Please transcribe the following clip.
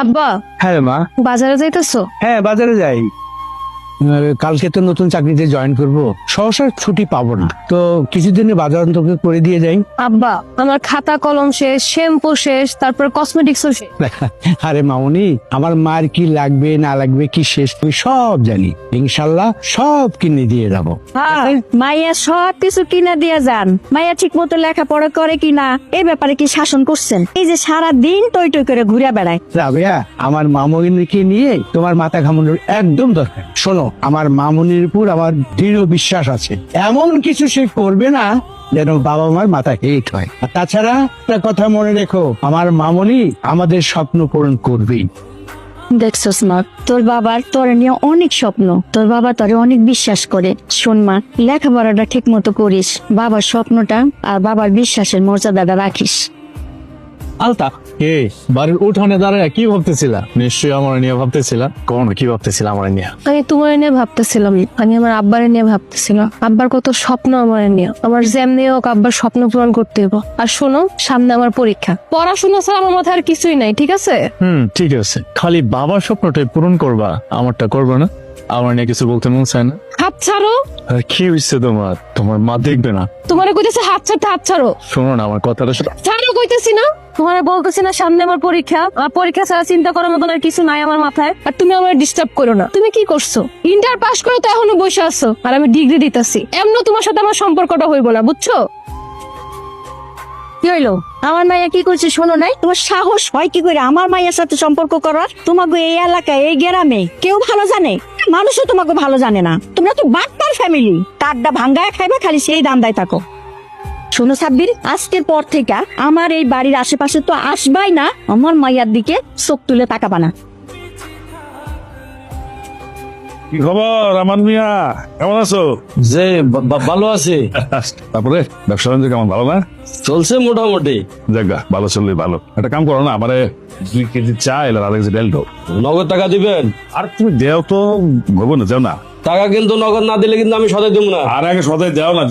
আব্বা, হ্যাঁ মা। বাজারে যাইতেছো? হ্যাঁ বাজারে যাই, কালকে তো নতুন চাকরিতে জয়েন করব, সহসা ছুটি পাবো না, তো কিছুদিনের বাজার তোকে করে দিয়ে যাই। আব্বা, আমার খাতা কলম শেষ, শ্যাম্পু শেষ, তারপর কসমেটিক্সও শেষ। আরে মামুনি, আমার মার কি লাগবে না লাগবে কি শেষ আমি সব জানি, ইনশাল্লাহ সব কিনে দিয়ে যাবো। মাইয়া সব কিছু কিনা দিয়ে যান। মাইয়া ঠিক মতো লেখাপড়া করে কিনা এই ব্যাপারে কি শাসন করছেন? এই যে সারা দিন টই টই করে ঘুরে বেড়ায়। রাবেয়া, আমার মামুনিকে নিয়ে তোমার মাথা ঘামানোর একদম দরকার। শোনো, আমার মামুনির উপর আমার দৃঢ় বিশ্বাস আছে, এমন কিছু সে করবে না যেন বাবা মার মাথা হেট হয়। আর তাছাড়া একটা কথা মনে রেখো, আমার মামুনি আমাদের স্বপ্ন পূরণ করবেই। দেখছস মা, তোর বাবার তোর নিয়ে অনেক স্বপ্ন, তোর বাবা তোরে অনেক বিশ্বাস করে। শোন মা, লেখাপড়াটা ঠিক মতো করিস, বাবার স্বপ্নটা আর বাবার বিশ্বাসের মর্যাদাটা রাখিস। আলতা কে বাড়ির উঠানে দাঁড়ায় কি ভাবতেছিলা? নিশ্চয়ই আমার নিয়ে ভাবতেছিলা। কোন কি ভাবতেছিলা আমার নিয়ে? আমি তোমার নিয়ে ভাবতেছিলাম, আমি আমার আব্বারে নিয়ে ভাবতেছিলাম। আব্বার কত স্বপ্ন আমার নিয়ে, আমার যেমনি হোক আব্বার স্বপ্ন পূরণ করতে হবে। আর শোনো, সামনে আমার পরীক্ষা, পড়াশোনা ছাড়া আমার মাথায় আর কিছুই নাই, ঠিক আছে? ঠিক আছে, খালি বাবার স্বপ্নটাই পূরণ করবা, আমারটা করবা না? আমার নিয়ে কিছু বলতে মন চায় না? হাত ছাড়ো। আর কি হইছে তোমার? তোমার মা দেখবে না? তোমারে কইতেছে হাত ছাড়তে, হাত ছাড়ো। শোনো না আমার কথাটা, ছাড়ো কইতেছি না? তোমারে বলতেছি না সামনে আমার পরীক্ষা, আর পরীক্ষা ছাড়া চিন্তা করার মতন আর কিছু নাই আমার মাথায়। আর তুমি আমার ডিস্টার্ব করো না। তুমি কি করছো? ইন্টার পাস করে তো এখনো বসে আছো, আর আমি ডিগ্রি দিতেছি। এমন তোমার সাথে আমার সম্পর্কটা হইব না, বুঝছো? কি হইলো? আমার মাইয়া কি করছে শোনো নাই? তোমার সাহস হয় কি করে আমার মাইয়ার সাথে সম্পর্ক করার? তোমাকে এই এলাকায় এই গ্রামে কেউ ভালো জানে? মানুষও তোমাকে ভালো জানে না। তোমরা তো বাটপার ফ্যামিলি, কাঠটা ভাঙ্গায় খাইবে, খালি সেই দান্দায় থাকো। শোনো সাব্বির, আজকের পর থেকে আমার এই বাড়ির আশেপাশে তো আসবাই না, আমার মাইয়ার দিকে চোখ তুলে তাকাবা না। কি খবর আমার মিয়া, কেমন আছো? যে ভালো আছে। তারপরে ব্যবসা বাণিজ্য কেমন, ভালো না? চলছে মোটামুটি। জায়গা ভালো চললে ভালো। একটা কাম করো না, আমারে 2 কেজি চাল আর 1 কেজি ডাল দাও। নগদ টাকা দিবেন? আর তুমি দেও তো, ভরবো না, যাও না। টাকা কিন্তু নগদ না দিলে কিন্তু আমি সদাই দেবো না। আর আগে সদাই দেও না,